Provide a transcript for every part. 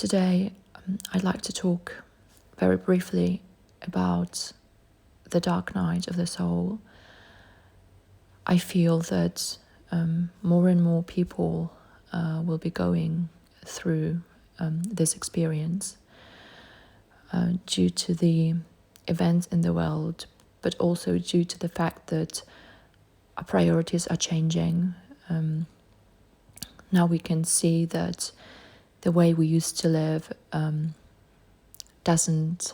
Today, I'd like to talk very briefly about the dark night of the soul. I feel that more and more people will be going through this experience due to the events in the world, but also due to the fact that our priorities are changing. Now we can see that the way we used to live doesn't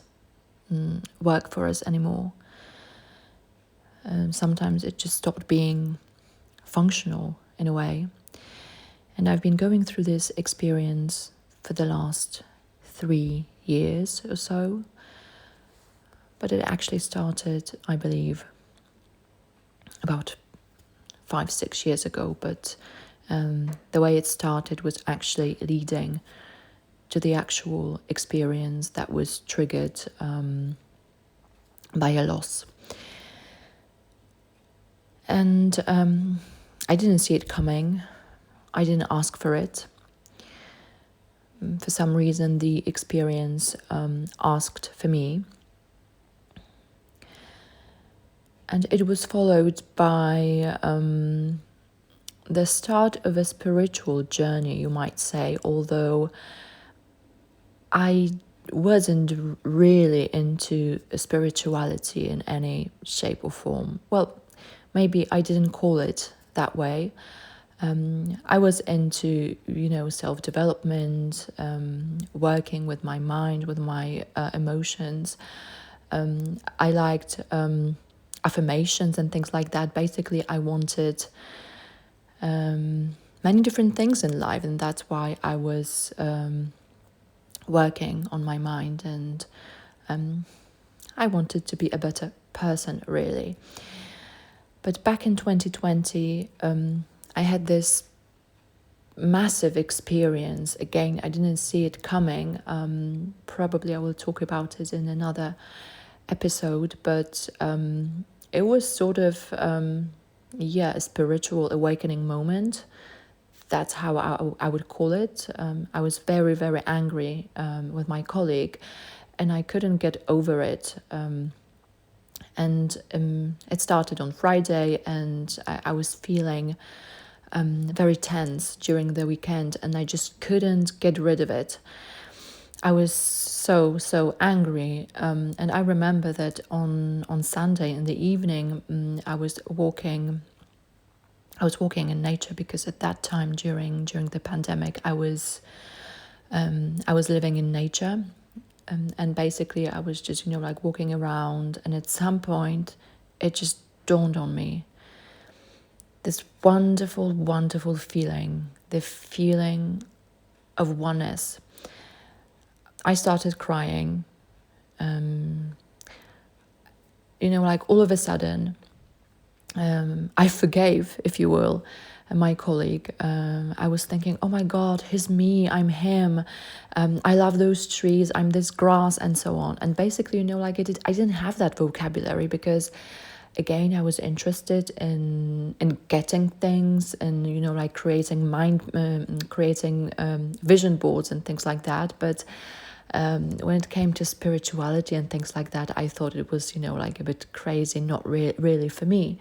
work for us anymore. Sometimes it just stopped being functional in a way. And I've been going through this experience for the last 3 years or so. But it actually started, I believe, about 5-6 years ago. But the way it started was actually leading to the actual experience that was triggered by a loss. And I didn't see it coming. I didn't ask for it. For some reason, the experience asked for me. And it was followed by the start of a spiritual journey, you might say, although I wasn't really into spirituality in any shape or form. Well, maybe I didn't call it that way. I was into, self-development, working with my mind, with my emotions. I liked affirmations and things like that. Basically, I wanted many different things in life, and that's why I was working on my mind, and I wanted to be a better person, really. But back in 2020, I had this massive experience. Again, I didn't see it coming. Probably I will talk about it in another episode, but it was sort of, a spiritual awakening moment. That's how I would call it. I was very, very angry with my colleague, and I couldn't get over it. And it started on Friday, and I was feeling very tense during the weekend, and I just couldn't get rid of it. I was so angry, and I remember that on Sunday in the evening, I was walking in nature, because at that time during the pandemic, I was living in nature. And basically I was just, walking around, and at some point it just dawned on me. This wonderful, wonderful feeling, the feeling of oneness. I started crying. All of a sudden, I forgave, if you will, my colleague. I was thinking, oh my God, he's me, I'm him. I love those trees, I'm this grass, and so on. And basically, I didn't have that vocabulary, because again, I was interested in getting things, and creating vision boards and things like that. But when it came to spirituality and things like that, I thought it was a bit crazy, not really for me.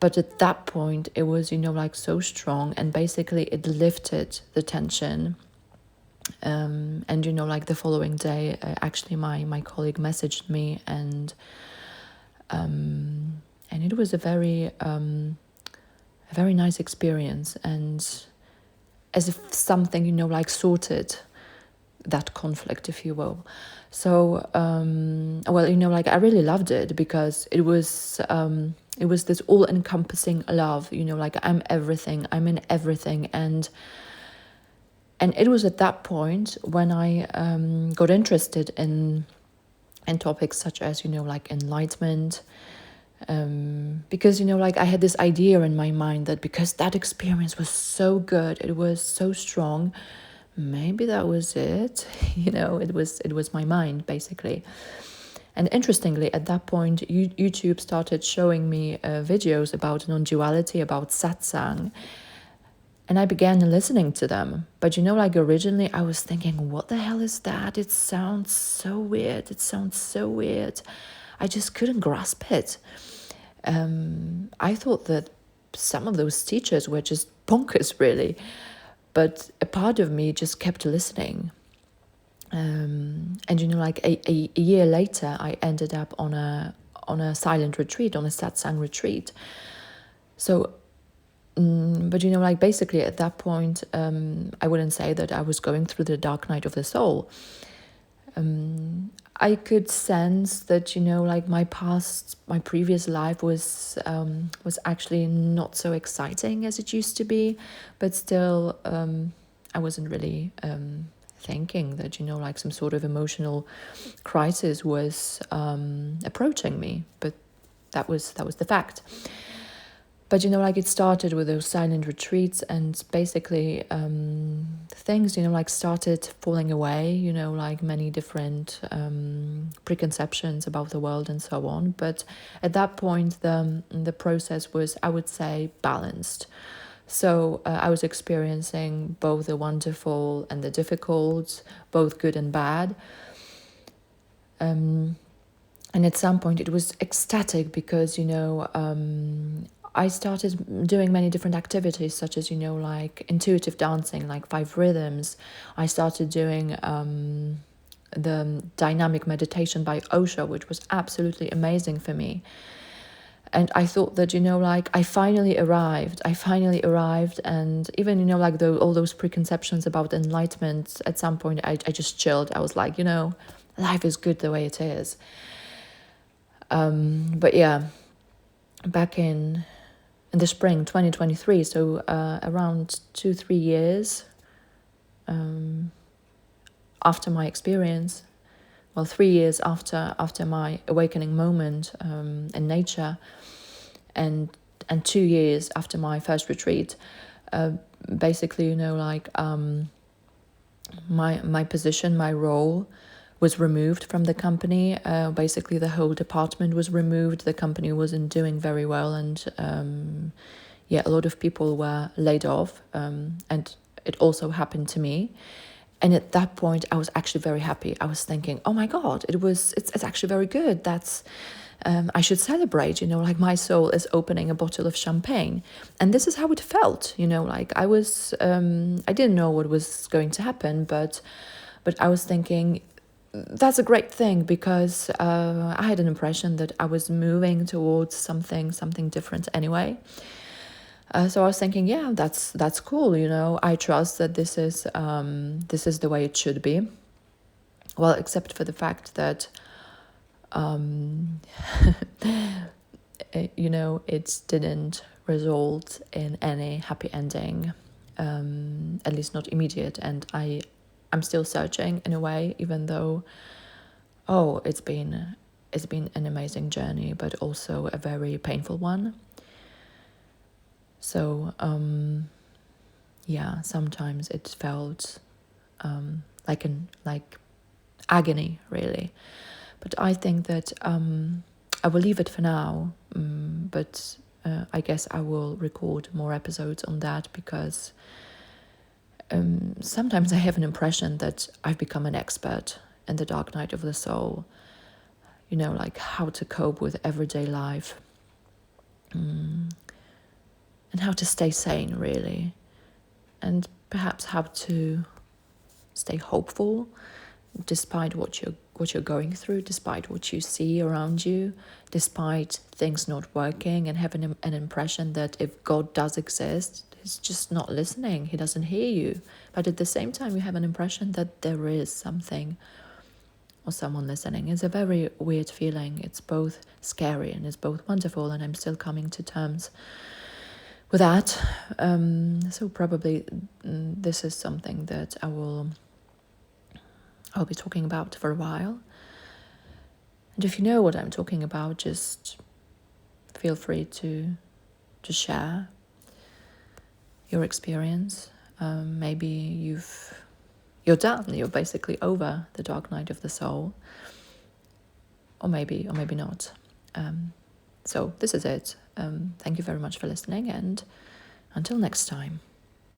But at that point, it was so strong, and basically it lifted the tension. And the following day, actually my colleague messaged me, and it was a very nice experience, and as if something sorted that conflict, if you will. So I really loved it, because it was this all-encompassing love. I'm everything, I'm in everything. And it was at that point when I got interested in topics such as enlightenment, because I had this idea in my mind that because that experience was so good, it was so strong, maybe that was it. It was my mind, basically. And interestingly, at that point, YouTube started showing me videos about non-duality, about satsang. And I began listening to them. But like originally I was thinking, what the hell is that? It sounds so weird. It sounds so weird. I just couldn't grasp it. I thought that some of those teachers were just bonkers, really. But a part of me just kept listening. And like a year later, I ended up on a silent retreat, on a satsang retreat. So, but like basically at that point, I wouldn't say that I was going through the dark night of the soul. I could sense that like my previous life was actually not so exciting as it used to be, but still I wasn't really thinking that like some sort of emotional crisis was approaching me, but that was the fact. But like it started with those silent retreats, and basically things like started falling away, like many different preconceptions about the world and so on. But at that point the process was, I would say, balanced. So I was experiencing both the wonderful and the difficult, both good and bad. And at some point it was ecstatic because I started doing many different activities, such as like intuitive dancing, like 5 rhythms. I started doing the dynamic meditation by Osho, which was absolutely amazing for me. And I thought that like I finally arrived, and even like all those preconceptions about enlightenment, at some point I just chilled. I was like, life is good the way it is. But yeah, back in the spring 2023, so around 2-3 years after my experience, 3 years after my awakening moment in nature, and 2 years after my first retreat, basically like my position, my role was removed from the company. Basically the whole department was removed. The company wasn't doing very well, and a lot of people were laid off, and it also happened to me. And at that point I was actually very happy. I was thinking, oh my god, it's actually very good. That's I should celebrate, like my soul is opening a bottle of champagne. And this is how it felt, like I was I didn't know what was going to happen, but I was thinking, that's a great thing, because I had an impression that I was moving towards something different anyway. So I was thinking, yeah, that's cool. I trust that this is the way it should be. Well, except for the fact that it didn't result in any happy ending, at least not immediate. And I'm still searching in a way, even though it's been an amazing journey, but also a very painful one. So sometimes it felt like agony, really. But I think that I will leave it for now, but I guess I will record more episodes on that, because sometimes I have an impression that I've become an expert in the dark night of the soul, like how to cope with everyday life, and how to stay sane, really, and perhaps how to stay hopeful despite what you're going through, despite what you see around you, despite things not working, and having an impression that if God does exist, he's just not listening, he doesn't hear you. But at the same time, you have an impression that there is something or someone listening. It's a very weird feeling. It's both scary and it's both wonderful, and I'm still coming to terms with that. So probably this is something that I'll be talking about for a while. And if you know what I'm talking about, just feel free to share your experience. Maybe you're done. You're basically over the dark night of the soul, or maybe not. So this is it. Thank you very much for listening, and until next time.